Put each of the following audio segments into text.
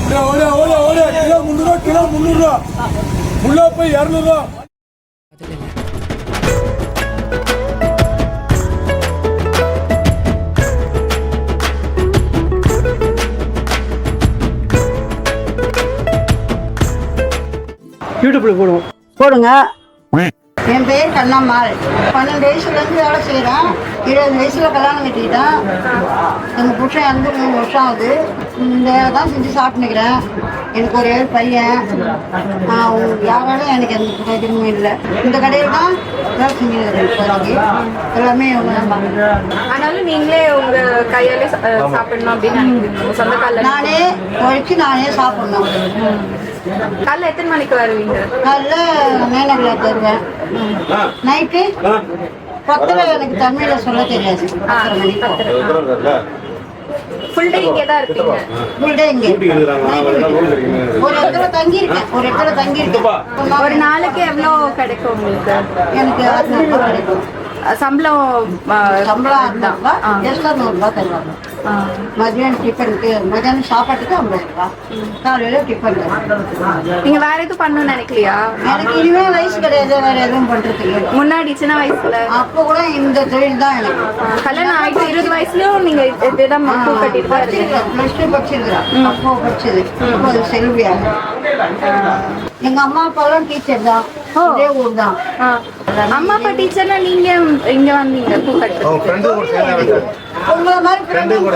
Kilo 300 kilo 300 முள்ளா போய் 200. யூடியூப்ல போடுங்க. என் பேர் கண்ணம்மாள். 12 வயசுலேருந்து வேலை செய்கிறேன். 20 வயசில் கல்யாணம் கட்டிக்கிட்டேன். எங்கள் புருஷன் இறந்து 3 வருஷம் ஆகுது. இந்த வேலை தான் செஞ்சு சாப்பிட்டுக்கிறேன். எனக்கு ஒரே பையன். யாராலும் எனக்கு எந்த பிரயோஜனமும் இல்லை. இந்த கடையில் தான் வேலை செஞ்சுக்கிறேன். எல்லாமே இவங்க தான் பார்க்குறேன். ஆனாலும் நீங்களே உங்கள் கையாலே சாப்பிடணும் அப்படின்னு நினைக்கிறீங்க. சொந்த காலில் நானே உழைச்சி நானே சாப்பிடணும். காலைல எத்தனை மணிக்கு வருவீங்க? காலைல மேலே தருவேன். நைட்டு 10 எனக்கு தமிழ்ல சொல்ல தெரியாது. 10 ஃபுல் டே இங்கே தான் இருப்பீங்க? ஃபுல் டே இங்கே ஒரு இடத்துல தங்கியிருக்கேன். ஒரு நாளைக்கு எவ்வளோ கிடைக்கும் உங்களுக்கு? எனக்கு 600 கிடைக்கும். சம்பளம் தான் எக்ஸ்ட்ரா 100 ரூபா தருவாங்க. மதியானம் டிஃபனுக்கு, மதியானம் சாப்பாட்டுக்கு 50 ரூபா, காலையில டிஃபன். நீங்க வேற எதுவும் பண்ணணும்னு நினைக்கலையா? எனக்கு இனிமே வயசு கிடையாது வேற எதுவும் பண்றதுக்கு. முன்னாடி சின்ன வயசுல அப்போ கூட இந்த தொழில் தான் எனக்கு. கல்யாணம் ஆயிட்டு 20 வயசுலயும் நீங்க இதுதான் பூ கட்டிட்டு படிச்சிருக்கேன். +2 படிச்சிருக்கிறேன். அப்போ படிச்சது. இப்போ அது செல்வியாக. எங்க அம்மா அப்பாலாம் டீச்சர் தான். ஒரே ஊர் தான். அம்மா அப்பா டீச்சர்னா நீங்க இங்க வந்தீங்க பூ கட்டு? உங்களை மாதிரி ஃப்ரெண்டுங்க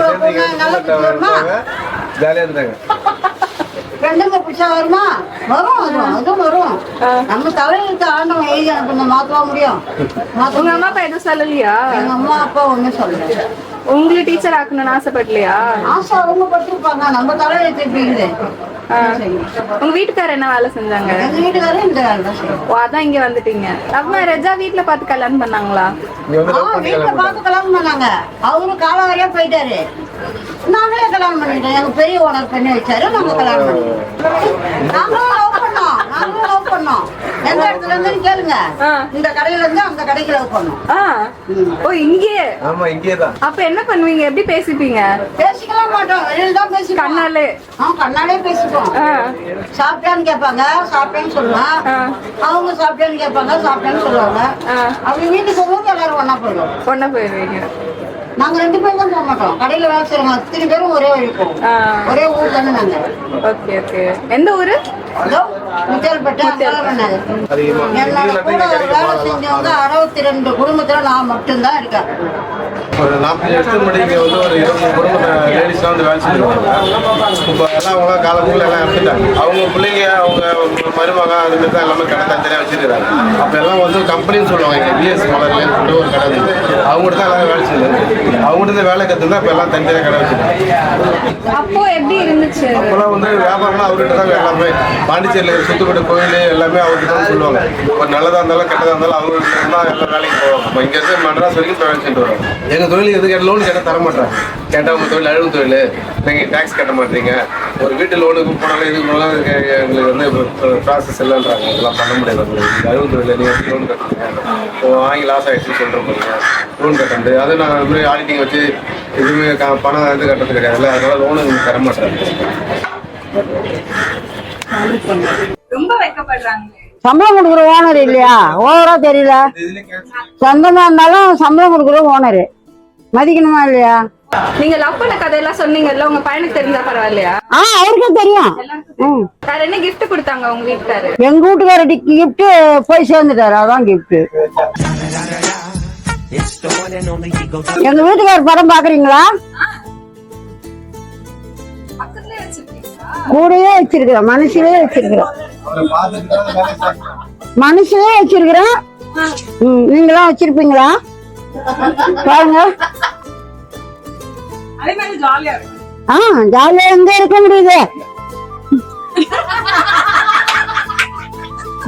பிடிச்சா வருமா? வரும். அதுவும் வரும். நம்ம தலையிலுக்கு ஆண்டவன் எழுதி அனுப்பணும். மாத்தவா முடியும்? உங்க அம்மா அப்பா எதுவும் சொல்லலையா? எங்க அம்மா அப்பா ஒன்றும் சொல்லல. உங்களை டீச்சர் ஆக்கணும்னு ஆசைப்படலையா? ஆசை அவங்க பட்டிருப்பாங்க. நம்ம தலையில திருப்பிக்குது. உங்க வீட்டுக்காரர் என்ன வேலை செஞ்சாங்க? எங்க வீட்டுக்காரர் இந்த வேலை தான் செய்யும். அதான் இங்க வந்துட்டீங்க. லவ் மேரேஜா வீட்டுல பார்த்து கல்யாணம் பண்ணாங்களா? வீட்டுல பார்த்து கல்யாணம் பண்ணாங்க. அவரு காலவரையா போயிட்டாரு. நாங்களே கல்யாணம் பண்ணிட்டோம். எங்க பெரிய ஓனர் பண்ணி வச்சாரு. நாங்க கல்யாணம் பண்ணிட்டோம். நாங்களும் லவ் பண்ணோம். எந்த இடத்துல இருந்து கேளுங்க. இந்த கடையில இருந்து அந்த கடைக்கு லவ் பண்ணோம். ஓ இங்கே? ஆமா இங்கே தான். அப்ப என்ன பண்ணுவீங்க? எப்படி பேசிப்பீங்க? பேசிக்கலாம் மாட்டோம். வெளியில தான் பேசிப்போம். கண்ணாலே பேசிப்போம். சாப்பிட்டான்னு கேட்பாங்க. சாப்பிட்டேன்னு சொல்லுவேன். அவங்க சாப்பிட்டேன்னு கேட்பாங்க. சாப்பிட்டேன்னு சொல்லுவாங்க. அவங்க வீட்டுக்கு போகும்போது எல்லாரும் ஒன்னா போயிடுவீங்க. நாங்க 2 பேரும் தான் போக மாட்டோம். கடையில வேலை செய்யறோம். அத்தனை பேரும் ஒரே வழி போவோம். ஒரே ஊர் தானே நாங்க. ஓகே. எந்த ஊரு? முத்தியால்பேட்டை. என்னோட கூட வேலை செஞ்சவங்க 62 குடும்பத்துல நான் மட்டும்தான் இருக்கேன். ஒரு 40 வருஷத்துக்கு முன்னாடி இங்கே வந்து ஒரு 20 குடும்ப லேடிஸ்லாம் வந்து வேலை செஞ்சுருவாங்க. இப்போ எல்லாம் அவங்க காலத்துக்குள்ள எல்லாம் எடுத்துட்டாங்க. அவங்க பிள்ளைங்க, அவங்க மருமக அதுமாரி தான் எல்லாமே கடை தனித்தனியாக வச்சுருக்காங்க. அப்போ எல்லாம் வந்து கம்பெனின்னு சொல்லுவாங்க. இங்கே பிஎஸ் மலர்லேன்னு சொல்லிட்டு ஒரு கடை வந்து அவங்ககிட்ட தான் எல்லாரும் வேலை செஞ்சாங்க. அவங்ககிட்ட வேலை கற்றுந்தா இப்போ எல்லாம் தனித்தனியாக கடை வச்சுருக்காங்க. அப்போ எப்படி இருந்துச்சு? அப்போலாம் வந்து வியாபாரம்லாம் அவர்கிட்ட தான் எல்லாமே. பாண்டிச்சேரியில் சுத்துக்கோட்டை கோயில் எல்லாமே அவர்கிட்ட தான் சொல்லுவாங்க. ஒரு நல்லதாக இருந்தாலும் கெட்டதாக இருந்தாலும் அவங்ககிட்ட தான் எல்லாம் வேலைக்கு போவாங்க. இப்போ இங்கேருந்து மட்ராஸ் வரைக்கும் வேலை செஞ்சுட்டு வரோம். எங்கள் தொழில் எது கேட்ட லோன் கேட்டால் தர மாட்டாங்க. கேட்டால் உங்கள் தொழில் அழுகும் தொழில், நீங்கள் டேக்ஸ் கட்ட மாட்டீங்க. ஒரு வீட்டு லோனுக்கு போனாலும் இதுக்கு போனாலும் எங்களுக்கு வந்து ப்ராசஸ் இல்லைன்றாங்க. இதெல்லாம் பண்ண முடியாது. உங்களுக்கு அழுகும் தொழில் நீங்கள் லோன் கட்டுறீங்க, இப்போ வாங்கி லாஸ் ஆகிடுச்சுன்னு சொல்கிற போறீங்க. லோன் கட்டண்டு அது நான் இந்த மாதிரி ஆடிட்டிங் வச்சு எதுவுமே பணம் இது கட்டுறது கிடையாதுல்ல. அதனால லோனு உங்களுக்கு தர மாட்டாங்க. ரொம்ப வைக்கப்படுறாங்க. சம்பளம் கொடுக்குற ஓனர் இல்லையா? ஓவரா தெரியல. சொந்தமா இருந்தாலும் சம்பளம் கொடுக்குற ஓனரு மதிக்கணுமா இல்லையா? நீங்க லவ் பண்ண கதையெல்லாம் சொன்னீங்கல்ல, உங்க பையனுக்கு தெரிஞ்சா பரவாயில்லையா? அவருக்கே தெரியும். வேற என்ன கிஃப்ட் கொடுத்தாங்க உங்க வீட்டுக்காரு? எங்க வீட்டுக்கார கிஃப்ட் போய் சேர்ந்துட்டாரு. அதான் கிஃப்ட். எங்க வீட்டுக்கார படம் பாக்குறீங்களா? கூடயே வச்சிருக்கிறோம். மனசுலயே வச்சிருக்கிறோம். நீங்களாம் வச்சிருப்பீங்களா? பாருங்க. ஜாலியா எங்க இருக்க முடியுது?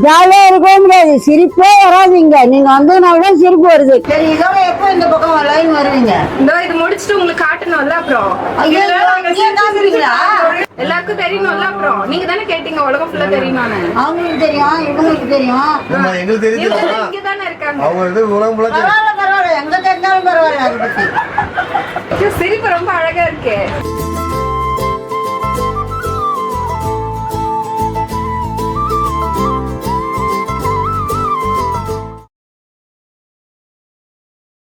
ஜாலியா இருக்கவே முடியாது. சிரிப்பே வராதுங்க. நீங்க வந்ததுனாலதான் சிரிப்பு வருது. சரி, இதோட எப்போ இந்த பக்கம் லைன் வருவீங்க? இதோ இது முடிச்சுட்டு உங்களுக்கு காட்டணும்ல. அப்புறம் எல்லாருக்கும் தெரியணும்ல. அப்புறம் நீங்க தானே கேட்டீங்க உலகம் ஃபுல்லா தெரியுமான்னு. அவங்களுக்கு தெரியும், இவங்களுக்கு தெரியும். எங்களுக்கு தெரியுது. இங்க தானே இருக்காங்க. பரவாயில்ல, எங்க தெரிஞ்சாலும் பரவாயில்ல. அதை பத்தி சிரிப்பு ரொம்ப அழகா இருக்கு.